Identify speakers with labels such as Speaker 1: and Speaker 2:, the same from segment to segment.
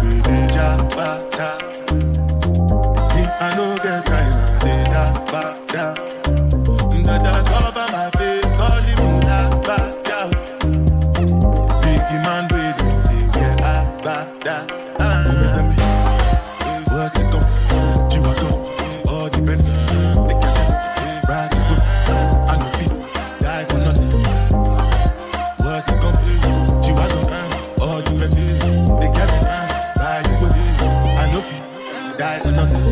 Speaker 1: be the jabata. Me, I no get time, I dey da ba da. Dada cover my face, calling me da ba da. Biggie man, we don't be where I ba da. Tell me, what's it come? G-Wagon, all the Bentley, the cash, ride the whip, I no fit, die for nothing. What's it come? G-Wagon, all the Bentley, the cash, ride the whip, I no fit, die for nothing.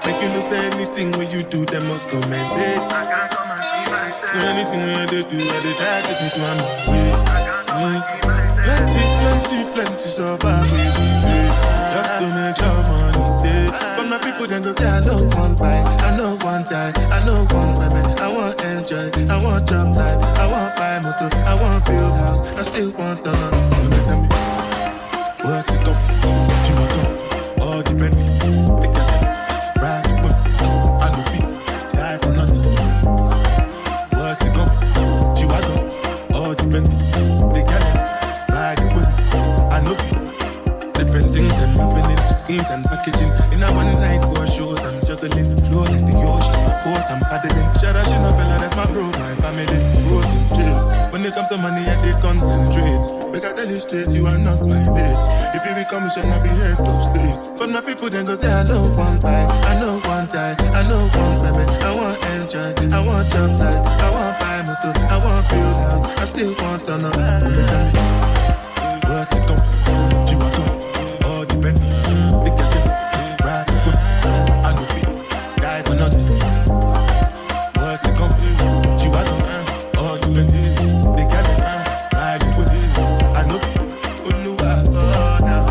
Speaker 1: Make you know say anything when you do, they must commend it. I can't come and see myself. So anything when they do, they try to take me to another way. Plenty survive with the face. Just to make your money day. But my people then go say I know one buy, I know one die, I know one women. I want enjoy, I want job life, I want buy motor, I want build house, I still want to know. Tell me, what's it come? G-Wagon, all the Bentley, the cash, ride the whip, I no fit, die for nothing. What's it come? G-Wagon, all the Bentley, the cash, ride the whip. Different things them happening, schemes and packaging. In a one night for shows, I'm juggling. Flow like the ocean, my boat, I'm paddling. Shout out Shinabella, that's my bro, my family. Frozen drinks. When it comes to money, I did concentrate. Make I tell you straight, you are not my mate. If you become a shall not be head of state. But my people then go say I know one buy, I know one die, I know one women. I want enjoy, I want job life, I want buy motor, I want build house, I still want to know. What's it come? G-Wagon. Bentley, the cash, ride the whip, I no fit, die for nothing. What's it come? G-Wagon, all the Bentley, the cash, ride the whip, I no fit, Oluwa, oh now.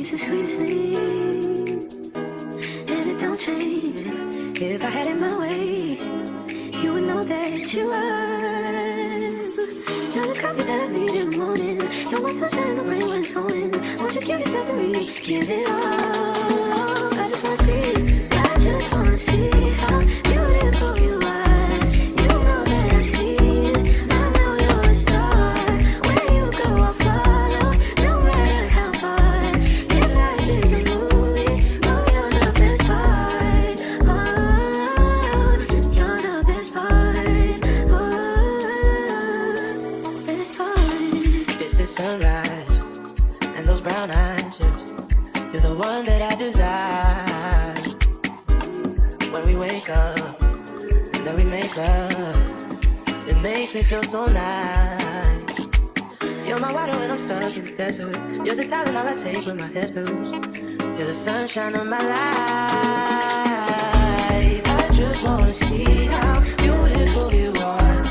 Speaker 2: It's the sweetest thing, and it don't change. If I had it my way, you would know that you are. You're the coffee that I need in the morning. You're my sunshine in the rain when it's pouring. Won't you give yourself to me? Give it all. I just wanna see. I just wanna see how beautiful you are. You know that I see it. I know you're a star. Where you go, I'll follow. No matter how far. If life is a movie, oh, you're the best part. Oh, you're the best part. Oh, best part.
Speaker 3: It's the sunrise and those brown eyes, yes. You're the one that I desire. When we wake up and then we make love, it makes me feel so nice. You're my water when I'm stuck in the desert. You're the Tylenol I take when my head hurts. You're the sunshine of my life. I just wanna see how beautiful you are.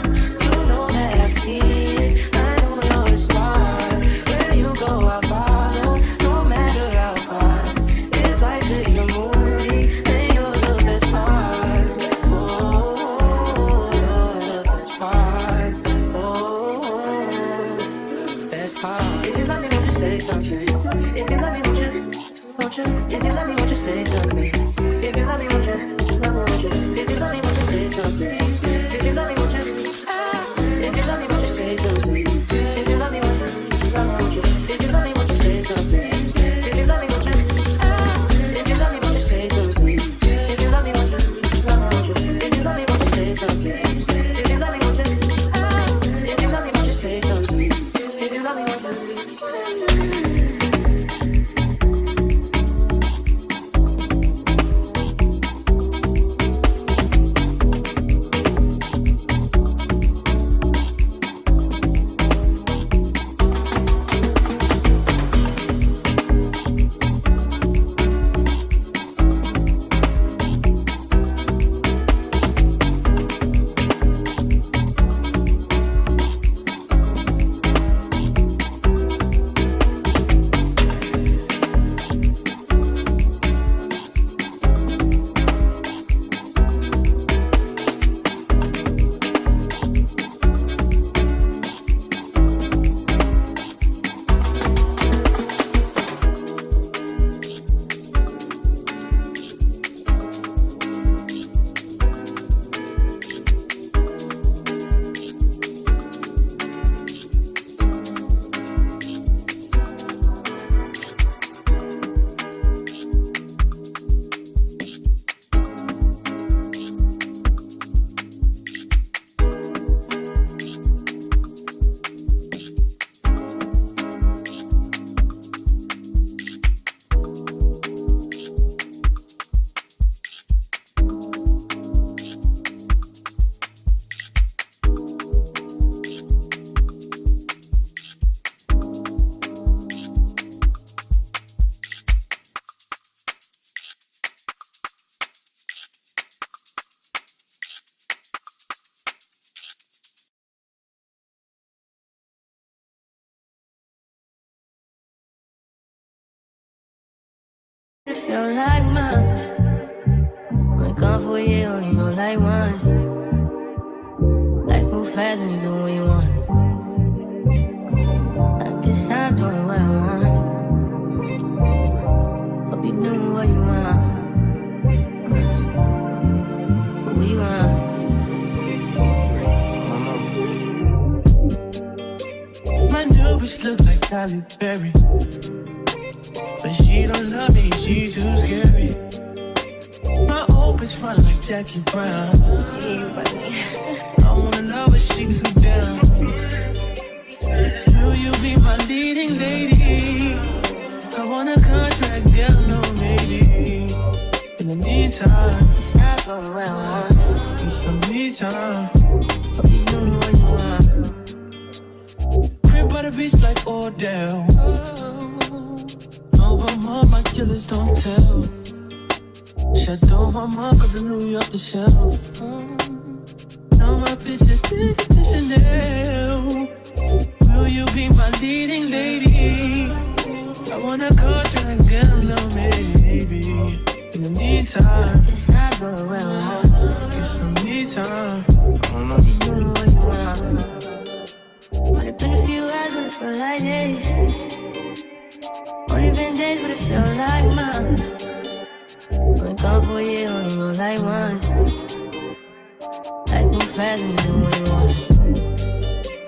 Speaker 3: You know that I see it. I know you're a star. Where you go, I'll follow. No matter how far. If life is a movie, then you're the best part. Oh, you're the best part. Oh, best part. If you love me, won't you say something? If you love me, won't you? If you love me, won't you say something? If you love me, won't you? If you love me, won't you say something? If you love me, won't you? If you love me, won't you say something? If you love me, won't you? If you love me, won't you say something? If you love me, won't you? If you love me, won't you say something? If you love me, won't you? If you love me, won't you say something? If you love me, won't you? If you love me, won't you say something? If you love me, won't you?
Speaker 2: It feel like months. Been gone for a year, only know like once. Life move fast when you do what you want. At this time, doing what I want. Hope you doing what you want. What you want?
Speaker 4: My new bitch look like Halle Berry, but she don't love me, she too scary. My old bitch fun like Jackie Brown. I wanna know if she too down. Will you be my leading lady? I want a contract, girl, no maybe. In the meantime,
Speaker 2: It's not going where I want.
Speaker 4: it's some me time.
Speaker 2: Hope you doing what you want.
Speaker 4: Crib by the beach like Odell. Over my killers don't tell. Shadow my mom cause I New York the shelf. Now my bitch is to Chanel. Will you be my leading lady? I want a contract, the meantime,
Speaker 2: it's not going well.
Speaker 4: get some me time.
Speaker 2: I don't know if you're doing what you want. Only been a few hours, but it feel like days. Only been days, but it feel like months. Been gone for a year, only know like once. Life move fast and you do what you want.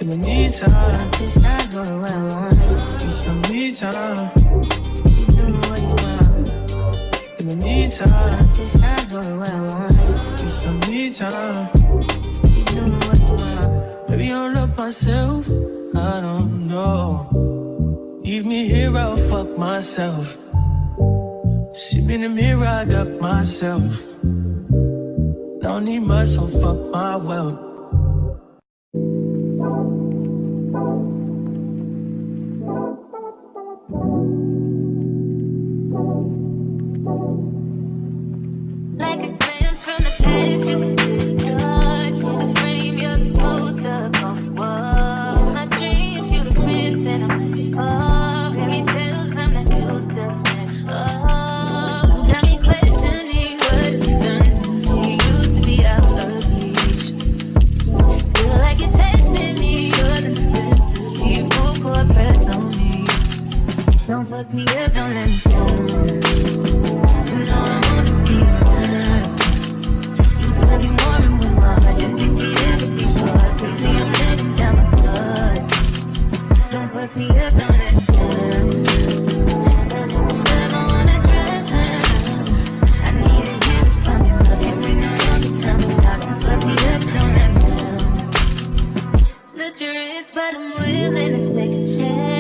Speaker 4: In the meantime,
Speaker 2: it's not going what I want.
Speaker 4: get some me time.
Speaker 2: You doing what you want.
Speaker 4: In the meantime,
Speaker 2: it's not going what I want.
Speaker 4: get some me time.
Speaker 2: You doing what you want.
Speaker 4: Maybe I'll love myself, I don't know. Leave me here, I'll fuck myself. See me in the mirror, I duck myself. Don't need much, so fuck my wealth.
Speaker 2: Like a glance from the past, you can see the dark. In the frame, you're the poster on the wall. My dreams, you the prince, and I'm like, oh, fairy tales, I'm not used to it. Oh, got me questioning what you've done. You used to be out of reach. Feel like you're testing me, you're the necessity. Full court press on me. Don't fuck me up, don't let me down. You know I wanna be mine. You tugging more and more. I just can't get everything so I can see I'm letting down my guard. Don't fuck me up, don't let me down. Cause if you ever wanna drown, I need to hear it from you. Looking we know all the time. Don't fuck me up, don't let me down. Such a risk, but I'm willing to take a chance.